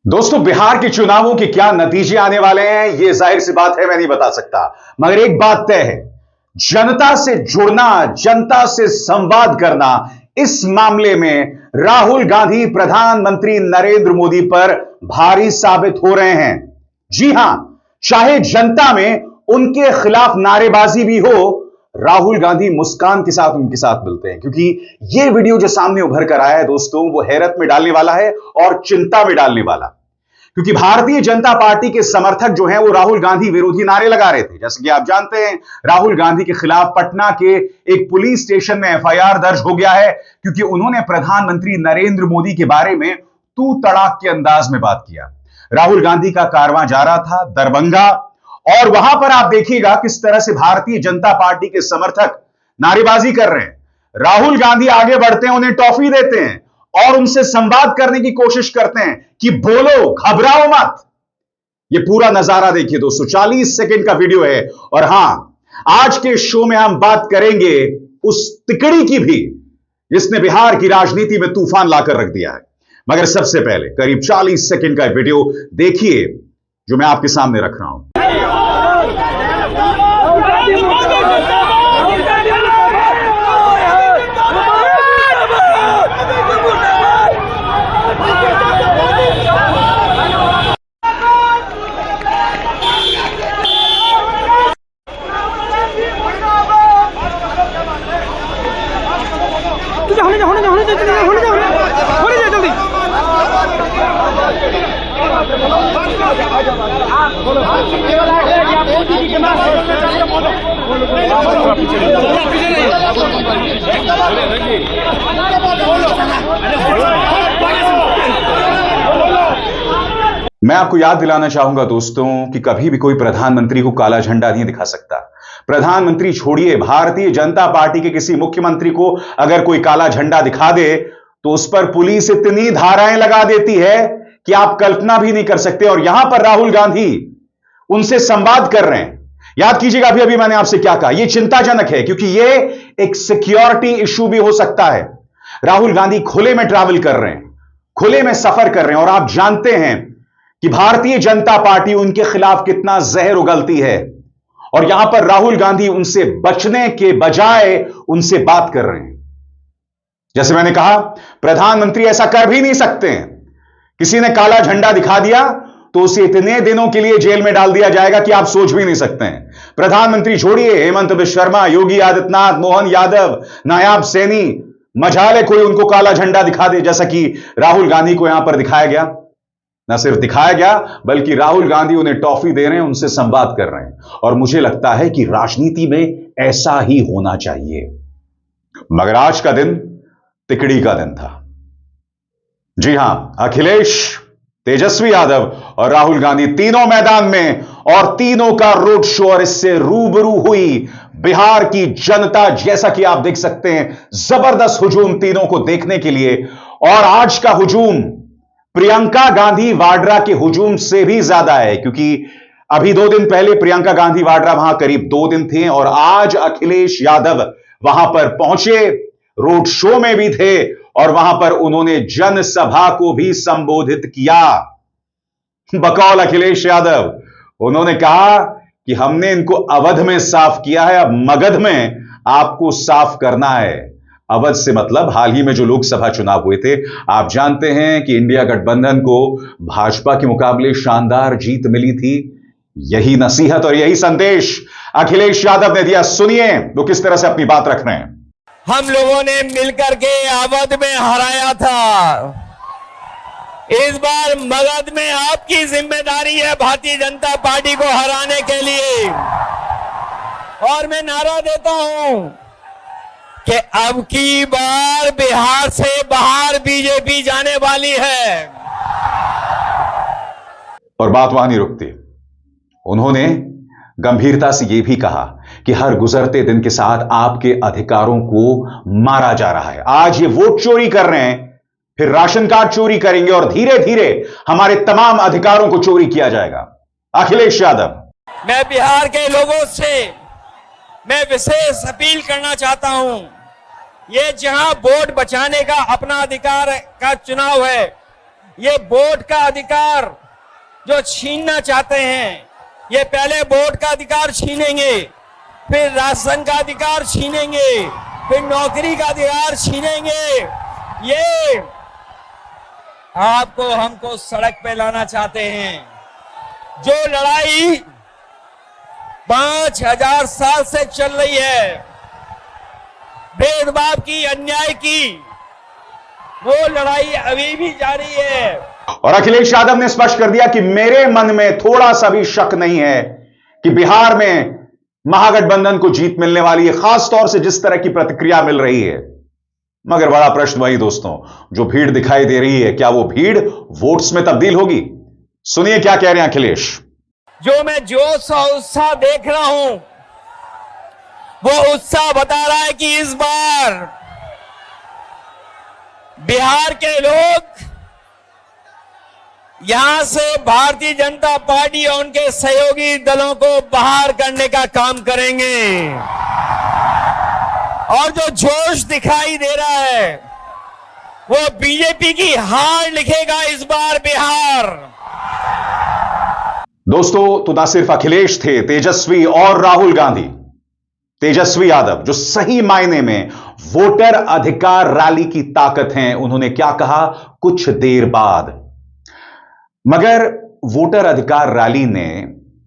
दोस्तों, बिहार के चुनावों के क्या नतीजे आने वाले हैं, यह जाहिर सी बात है, मैं नहीं बता सकता। मगर एक बात तय है, जनता से जुड़ना, जनता से संवाद करना, इस मामले में राहुल गांधी प्रधानमंत्री नरेंद्र मोदी पर भारी साबित हो रहे हैं। जी हां, चाहे जनता में उनके खिलाफ नारेबाजी भी हो, राहुल गांधी मुस्कान के साथ उनके साथ मिलते हैं। क्योंकि यह वीडियो जो सामने उभर कर आया है दोस्तों, वो हैरत में डालने वाला है और चिंता में डालने वाला। क्योंकि भारतीय जनता पार्टी के समर्थक जो हैं वो राहुल गांधी विरोधी नारे लगा रहे थे। जैसे कि आप जानते हैं, राहुल गांधी के खिलाफ पटना के एक पुलिस स्टेशन में एफआईआर दर्ज हो गया है, क्योंकि उन्होंने प्रधानमंत्री नरेंद्र मोदी के बारे में तू तड़ाक के अंदाज में बात किया। राहुल गांधी का कारवां जा रहा था दरभंगा, और वहां पर आप देखिएगा किस तरह से भारतीय जनता पार्टी के समर्थक नारेबाजी कर रहे हैं। राहुल गांधी आगे बढ़ते हैं, उन्हें टॉफी देते हैं और उनसे संवाद करने की कोशिश करते हैं कि बोलो, घबराओ मत। यह पूरा नजारा देखिए दोस्तों, 40 सेकंड का वीडियो है। और हां, आज के शो में हम बात करेंगे उस तिकड़ी की भी जिसने बिहार की राजनीति में तूफान लाकर रख दिया है। मगर सबसे पहले करीब 40 सेकंड का वीडियो देखिए जो मैं आपके सामने रख रहा हूं। मैं आपको याद दिलाना चाहूंगा दोस्तों कि कभी भी कोई प्रधानमंत्री को काला झंडा नहीं दिखा सकता। प्रधानमंत्री छोड़िए, भारतीय जनता पार्टी के किसी मुख्यमंत्री को अगर कोई काला झंडा दिखा दे तो उस पर पुलिस इतनी धाराएं लगा देती है कि आप कल्पना भी नहीं कर सकते। और यहां पर राहुल गांधी उनसे संवाद कर रहे हैं। याद कीजिएगा अभी अभी मैंने आपसे क्या कहा, यह चिंताजनक है क्योंकि यह एक सिक्योरिटी इशू भी हो सकता है। राहुल गांधी खुले में ट्रैवल कर रहे हैं, खुले में सफर कर रहे हैं, और आप जानते हैं कि भारतीय जनता पार्टी उनके खिलाफ कितना जहर उगलती है। और यहां पर राहुल गांधी उनसे बचने के बजाय उनसे बात कर रहे हैं। जैसे मैंने कहा, प्रधानमंत्री ऐसा कर भी नहीं सकते हैं। किसी ने काला झंडा दिखा दिया तो उसे इतने दिनों के लिए जेल में डाल दिया जाएगा कि आप सोच भी नहीं सकते हैं। प्रधानमंत्री छोड़िए, हेमंत बिश्व शर्मा, योगी आदित्यनाथ, मोहन यादव, नायाब सैनी, मजाले कोई उनको काला झंडा दिखा दे जैसा कि राहुल गांधी को यहां पर दिखाया गया। न सिर्फ दिखाया गया बल्कि राहुल गांधी उन्हें टॉफी दे रहे हैं, उनसे संवाद कर रहे हैं। और मुझे लगता है कि राजनीति में ऐसा ही होना चाहिए। मगर आज का दिन तिकड़ी का दिन था। जी हां, अखिलेश, तेजस्वी यादव और राहुल गांधी तीनों मैदान में, और तीनों का रोड शो, और इससे रूबरू हुई बिहार की जनता। जैसा कि आप देख सकते हैं, जबरदस्त हुजूम तीनों को देखने के लिए। और आज का हुजूम प्रियंका गांधी वाड्रा के हुजूम से भी ज्यादा है, क्योंकि अभी 2 दिन पहले प्रियंका गांधी वाड्रा वहां करीब 2 दिन थे, और आज अखिलेश यादव वहां पर पहुंचे, रोड शो में भी थे, और वहां पर उन्होंने जनसभा को भी संबोधित किया। बकौल अखिलेश यादव उन्होंने कहा कि हमने इनको अवध में साफ किया है, अब मगध में आपको साफ करना है। अवध से मतलब हाल ही में जो लोकसभा चुनाव हुए थे। आप जानते हैं कि इंडिया गठबंधन को भाजपा के मुकाबले शानदार जीत मिली थी। यही नसीहत और यही संदेश अखिलेश यादव ने दिया। सुनिए वो किस तरह से अपनी बात रख रहे हैं। हम लोगों ने मिलकर के अवध में हराया था, इस बार मगध में आपकी जिम्मेदारी है भारतीय जनता पार्टी को हराने के लिए। और मैं नारा देता हूं कि अब की बार बिहार से बाहर बीजेपी जाने वाली है। और बात वहां नहीं रुकती, उन्होंने गंभीरता से यह भी कहा कि हर गुजरते दिन के साथ आपके अधिकारों को मारा जा रहा है। आज ये वोट चोरी कर रहे हैं, फिर राशन कार्ड चोरी करेंगे, और धीरे धीरे हमारे तमाम अधिकारों को चोरी किया जाएगा। अखिलेश यादव, मैं बिहार के लोगों से मैं विशेष अपील करना चाहता हूं, ये जहां वोट बचाने का अपना अधिकार का चुनाव है, ये वोट का अधिकार जो छीनना चाहते हैं, ये पहले वोट का अधिकार छीनेंगे, फिर राशन का अधिकार छीनेंगे, फिर नौकरी का अधिकार छीनेंगे। ये आपको हमको सड़क पे लाना चाहते हैं। जो लड़ाई 5000 साल से चल रही है, भेदभाव की, अन्याय की, वो लड़ाई अभी भी जारी है। और अखिलेश यादव ने स्पष्ट कर दिया कि मेरे मन में थोड़ा सा भी शक नहीं है कि बिहार में महागठबंधन को जीत मिलने वाली है, खासतौर से जिस तरह की प्रतिक्रिया मिल रही है। मगर बड़ा प्रश्न वही दोस्तों, जो भीड़ दिखाई दे रही है, क्या वो भीड़ वोट्स में तब्दील होगी? सुनिए क्या कह रहे हैं अखिलेश। जो मैं जोश और उत्साह देख रहा हूं, वो उत्साह बता रहा है कि इस बार बिहार के लोग यहां से भारतीय जनता पार्टी और उनके सहयोगी दलों को बाहर करने का काम करेंगे। और जो जोश दिखाई दे रहा है, वो बीजेपी की हार लिखेगा इस बार बिहार। दोस्तों, तो ना सिर्फ अखिलेश थे, तेजस्वी और राहुल गांधी, तेजस्वी यादव जो सही मायने में वोटर अधिकार रैली की ताकत हैं, उन्होंने क्या कहा कुछ देर बाद। मगर वोटर अधिकार रैली ने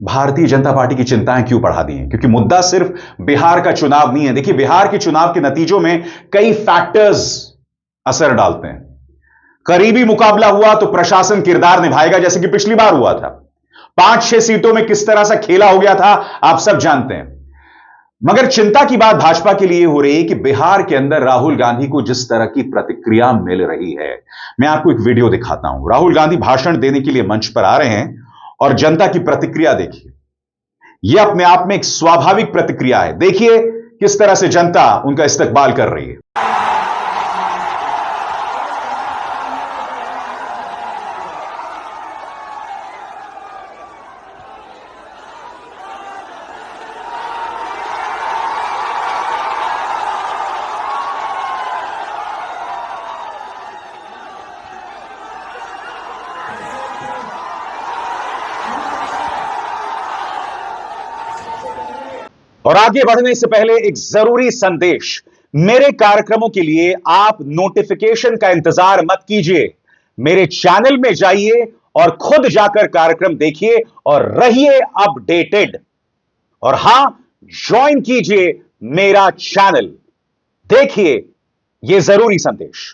भारतीय जनता पार्टी की चिंताएं क्यों बढ़ा दी हैं? क्योंकि मुद्दा सिर्फ बिहार का चुनाव नहीं है। देखिए, बिहार के चुनाव के नतीजों में कई फैक्टर्स असर डालते हैं। करीबी मुकाबला हुआ तो प्रशासन किरदार निभाएगा, जैसे कि पिछली बार हुआ था। 5-6 सीटों में किस तरह से खेला हो गया था, आप सब जानते हैं। मगर चिंता की बात भाजपा के लिए हो रही है कि बिहार के अंदर राहुल गांधी को जिस तरह की प्रतिक्रिया मिल रही है। मैं आपको एक वीडियो दिखाता हूं। राहुल गांधी भाषण देने के लिए मंच पर आ रहे हैं और जनता की प्रतिक्रिया देखिए। यह अपने आप में एक स्वाभाविक प्रतिक्रिया है। देखिए किस तरह से जनता उनका इस्तकबाल कर रही है। और आगे बढ़ने से पहले एक जरूरी संदेश। मेरे कार्यक्रमों के लिए आप नोटिफिकेशन का इंतजार मत कीजिए। मेरे चैनल में जाइए और खुद जाकर कार्यक्रम देखिए और रहिए अपडेटेड। और हां, ज्वाइन कीजिए मेरा चैनल। देखिए यह जरूरी संदेश।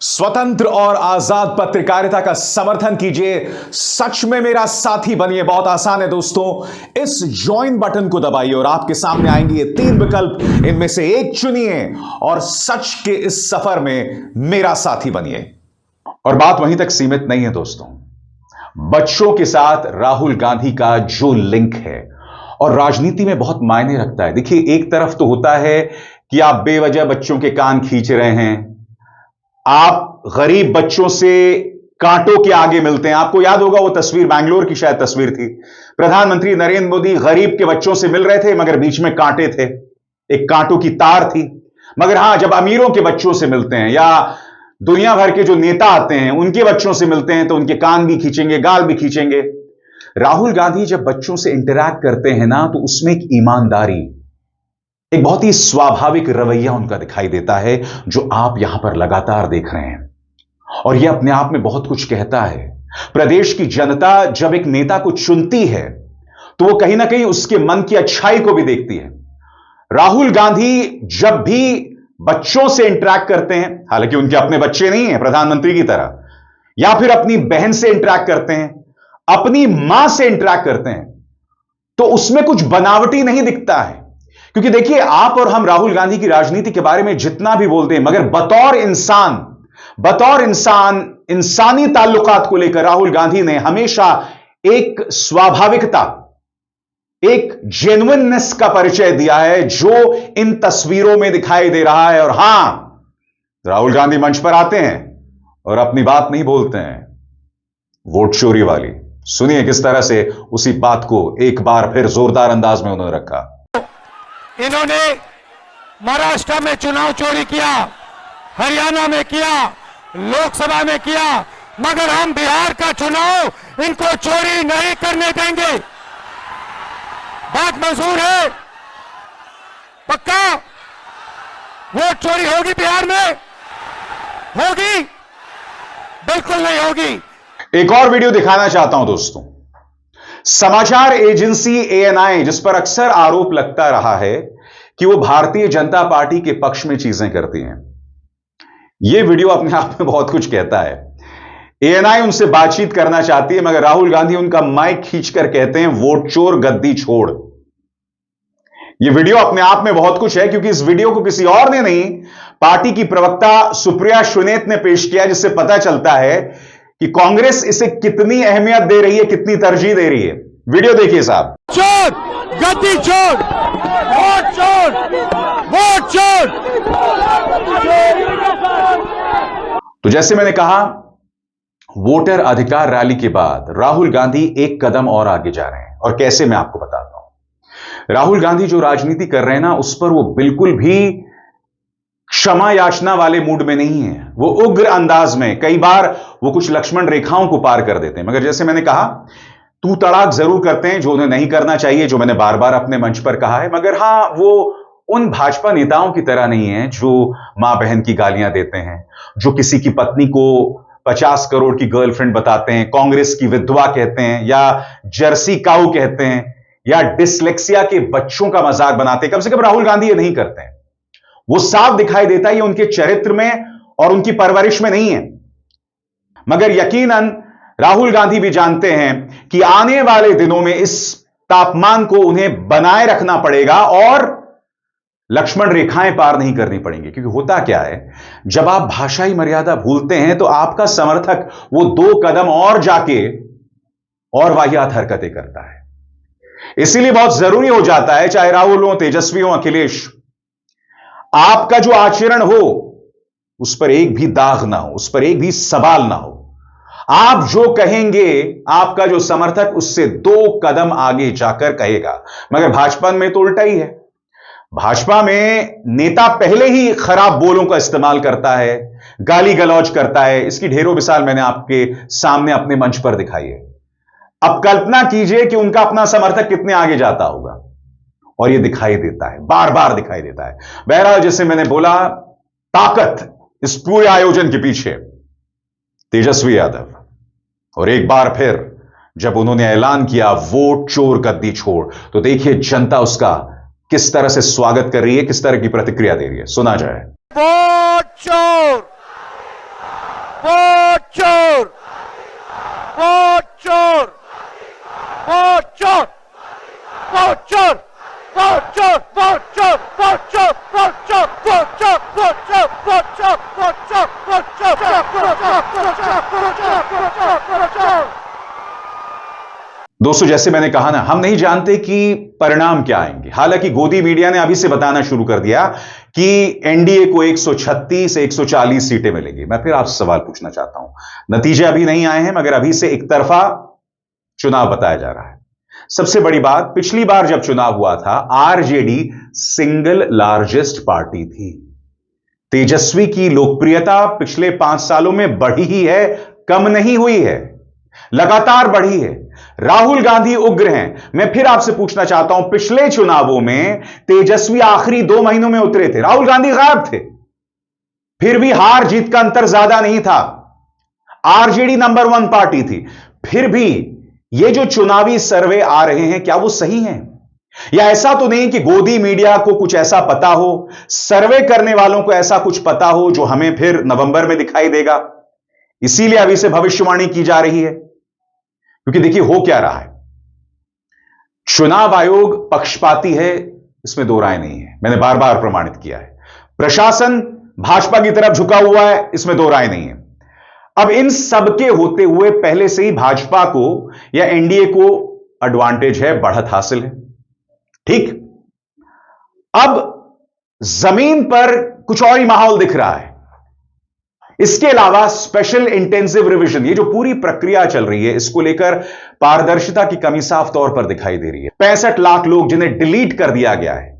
स्वतंत्र और आजाद पत्रकारिता का समर्थन कीजिए। सच में मेरा साथी बनिए। बहुत आसान है दोस्तों, इस ज्वाइन बटन को दबाइए और आपके सामने आएंगे ये 3 विकल्प। इनमें से एक चुनिए और सच के इस सफर में मेरा साथी बनिए। और बात वहीं तक सीमित नहीं है दोस्तों। बच्चों के साथ राहुल गांधी का जो लिंक है और राजनीति में बहुत मायने रखता है। देखिए, एक तरफ तो होता है कि आप बेवजह बच्चों के कान खींच रहे हैं, आप गरीब बच्चों से कांटों के आगे मिलते हैं। आपको याद होगा वो तस्वीर, बैंगलोर की शायद तस्वीर थी। प्रधानमंत्री नरेंद्र मोदी गरीब के बच्चों से मिल रहे थे, मगर बीच में कांटे थे, एक कांटों की तार थी। मगर हां, जब अमीरों के बच्चों से मिलते हैं या दुनिया भर के जो नेता आते हैं उनके बच्चों से मिलते हैं तो उनके कान भी खींचेंगे, गाल भी खींचेंगे। राहुल गांधी जब बच्चों से इंटरैक्ट करते हैं ना, तो उसमें एक ईमानदारी, एक बहुत ही स्वाभाविक रवैया उनका दिखाई देता है, जो आप यहां पर लगातार देख रहे हैं। और यह अपने आप में बहुत कुछ कहता है। प्रदेश की जनता जब एक नेता को चुनती है तो वो कहीं ना कहीं उसके मन की अच्छाई को भी देखती है। राहुल गांधी जब भी बच्चों से इंटरैक्ट करते हैं, हालांकि उनके अपने बच्चे नहीं हैं प्रधानमंत्री की तरह, या फिर अपनी बहन से इंटरैक्ट करते हैं, अपनी मां से इंटरैक्ट करते हैं, तो उसमें कुछ बनावटी नहीं दिखता है। क्योंकि देखिए, आप और हम राहुल गांधी की राजनीति के बारे में जितना भी बोलते हैं, मगर बतौर इंसान इंसानी ताल्लुकात को लेकर राहुल गांधी ने हमेशा एक स्वाभाविकता, एक जेन्युइननेस का परिचय दिया है, जो इन तस्वीरों में दिखाई दे रहा है। और हां, राहुल गांधी मंच पर आते हैं और अपनी बात नहीं बोलते हैं, वोट चोरी वाली। सुनिए किस तरह से उसी बात को एक बार फिर जोरदार अंदाज में उन्होंने रखा। इन्होंने महाराष्ट्र में चुनाव चोरी किया, हरियाणा में किया, लोकसभा में किया, मगर हम बिहार का चुनाव इनको चोरी नहीं करने देंगे। बात मंजूर है? पक्का? वोट चोरी होगी बिहार में? होगी? बिल्कुल नहीं होगी। एक और वीडियो दिखाना चाहता हूं दोस्तों। समाचार एजेंसी एएनआई, जिस पर अक्सर आरोप लगता रहा है कि वो भारतीय जनता पार्टी के पक्ष में चीजें करती हैं, यह वीडियो अपने आप में बहुत कुछ कहता है। एएनआई उनसे बातचीत करना चाहती है, मगर राहुल गांधी उनका माइक खींचकर कहते हैं वोट चोर गद्दी छोड़। यह वीडियो अपने आप में बहुत कुछ है, क्योंकि इस वीडियो को किसी और ने नहीं, पार्टी की प्रवक्ता सुप्रिया श्रीनेत ने पेश किया, जिससे पता चलता है कि कांग्रेस इसे कितनी अहमियत दे रही है, कितनी तरजीह दे रही है। वीडियो देखिए साहब। चोर गद्दी चोर, वोट चोर, वोट चोर। तो जैसे मैंने कहा, वोटर अधिकार रैली के बाद राहुल गांधी एक कदम और आगे जा रहे हैं। और कैसे, मैं आपको बताता हूं। राहुल गांधी जो राजनीति कर रहे हैं ना, उस पर वो बिल्कुल भी क्षमा याचना वाले मूड में नहीं है। वो उग्र अंदाज में, कई बार वो कुछ लक्ष्मण रेखाओं को पार कर देते हैं। मगर जैसे मैंने कहा, तू तड़ाक जरूर करते हैं, जो उन्हें नहीं करना चाहिए, जो मैंने बार बार अपने मंच पर कहा है। मगर हां, वो उन भाजपा नेताओं की तरह नहीं है जो मां बहन की गालियां देते हैं, जो किसी की पत्नी को 50 करोड़ की गर्लफ्रेंड बताते हैं, कांग्रेस की विधवा कहते हैं, या जर्सी काऊ कहते हैं, या डिसलेक्सिया के बच्चों का मजाक बनाते हैं। कम से कम राहुल गांधी ये नहीं करते हैं। वो साफ दिखाई देता है ये उनके चरित्र में और उनकी परवरिश में नहीं है। मगर यकीनन राहुल गांधी भी जानते हैं कि आने वाले दिनों में इस तापमान को उन्हें बनाए रखना पड़ेगा और लक्ष्मण रेखाएं पार नहीं करनी पड़ेंगी। क्योंकि होता क्या है, जब आप भाषाई मर्यादा भूलते हैं तो आपका समर्थक वो 2 कदम और जाके और वाहियात हरकतें करता है। इसीलिए बहुत जरूरी हो जाता है, चाहे राहुल हो, तेजस्वी हो, अखिलेश, आपका जो आचरण हो उस पर एक भी दाग ना हो, उस पर एक भी सवाल ना हो। आप जो कहेंगे, आपका जो समर्थक उससे 2 कदम आगे जाकर कहेगा। मगर भाजपा में तो उल्टा ही है। भाजपा में नेता पहले ही खराब बोलों का इस्तेमाल करता है, गाली गलौज करता है। इसकी ढेरों मिसाल मैंने आपके सामने अपने मंच पर दिखाई है। अब कल्पना कीजिए कि उनका अपना समर्थक कितने आगे जाता होगा। और यह दिखाई देता है, बार बार दिखाई देता है। बहरहाल, जैसे मैंने बोला, ताकत इस पूरे आयोजन के पीछे तेजस्वी यादव। और एक बार फिर जब उन्होंने ऐलान किया वोट चोर गद्दी छोड़, तो देखिए जनता उसका किस तरह से स्वागत कर रही है, किस तरह की प्रतिक्रिया दे रही है। सुना जाए। वोट चोर, वोट चोर, वोट चोर, वोट चोर, वोट चोर, वोट चोर, वोट चोर, वोट चोर, वोट चोर, वोट चोर, वोट चोर, वोट चोर, वोट चोर, वोट चोर। दोस्तों, जैसे मैंने कहा ना, हम नहीं जानते कि परिणाम क्या आएंगे। हालांकि गोदी मीडिया ने अभी से बताना शुरू कर दिया कि एनडीए को 136 से 140 सीटें मिलेंगी। मैं फिर आपसे सवाल पूछना चाहता हूं, नतीजे अभी नहीं आए हैं, मगर अभी से एक तरफा चुनाव बताया जा रहा है। सबसे बड़ी बात, पिछली बार जब चुनाव हुआ था, आरजेडी सिंगल लार्जेस्ट पार्टी थी। तेजस्वी की लोकप्रियता पिछले 5 सालों में बढ़ी ही है, कम नहीं हुई है, लगातार बढ़ी है। राहुल गांधी उग्र हैं। मैं फिर आपसे पूछना चाहता हूं, पिछले चुनावों में तेजस्वी आखिरी 2 महीनों में उतरे थे, राहुल गांधी गायब थे, फिर भी हार जीत का अंतर ज्यादा नहीं था। आरजेडी नंबर 1 पार्टी थी। फिर भी ये जो चुनावी सर्वे आ रहे हैं, क्या वो सही हैं? या ऐसा तो नहीं कि गोदी मीडिया को कुछ ऐसा पता हो, सर्वे करने वालों को ऐसा कुछ पता हो जो हमें फिर नवंबर में दिखाई देगा? इसीलिए अभी से भविष्यवाणी की जा रही है। क्योंकि देखिए हो क्या रहा है, चुनाव आयोग पक्षपाती है, इसमें 2 राय नहीं है। मैंने बार बार प्रमाणित किया है। प्रशासन भाजपा की तरफ झुका हुआ है, इसमें 2 राय नहीं है। अब इन सबके होते हुए पहले से ही भाजपा को या एनडीए को एडवांटेज है, बढ़त हासिल है। ठीक, अब जमीन पर कुछ और ही माहौल दिख रहा है। इसके अलावा स्पेशल इंटेंसिव रिवीजन, ये जो पूरी प्रक्रिया चल रही है, इसको लेकर पारदर्शिता की कमी साफ तौर पर दिखाई दे रही है। 65 लाख लोग जिन्हें डिलीट कर दिया गया है।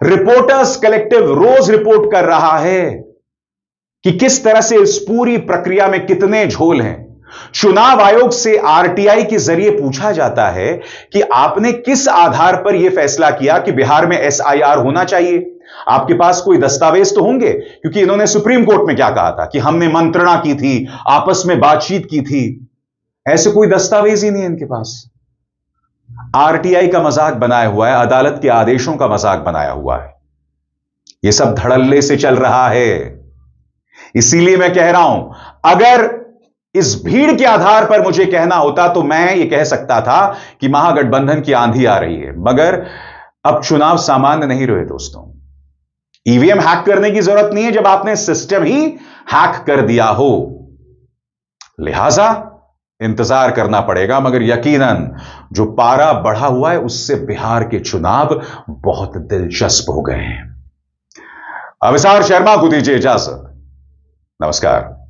रिपोर्टर्स कलेक्टिव रोज रिपोर्ट कर रहा है कि किस तरह से इस पूरी प्रक्रिया में कितने झोल हैं। चुनाव आयोग से आरटीआई के जरिए पूछा जाता है कि आपने किस आधार पर यह फैसला किया कि बिहार में एसआईआर होना चाहिए। आपके पास कोई दस्तावेज तो होंगे, क्योंकि इन्होंने सुप्रीम कोर्ट में क्या कहा था कि हमने मंत्रणा की थी, आपस में बातचीत की थी। ऐसे कोई दस्तावेज ही नहीं है इनके पास। आरटीआई का मजाक बनाया हुआ है, अदालत के आदेशों का मजाक बनाया हुआ है। यह सब धड़ल्ले से चल रहा है। इसीलिए मैं कह रहा हूं, अगर इस भीड़ के आधार पर मुझे कहना होता तो मैं यह कह सकता था कि महागठबंधन की आंधी आ रही है। मगर अब चुनाव सामान्य नहीं रहे दोस्तों। ईवीएम हैक करने की जरूरत नहीं है जब आपने सिस्टम ही हैक कर दिया हो। लिहाजा इंतजार करना पड़ेगा, मगर यकीनन जो पारा बढ़ा हुआ है उससे बिहार के चुनाव बहुत दिलचस्प हो गए हैं। अविसार शर्मा को दीजिए इजाजत। नमस्कार।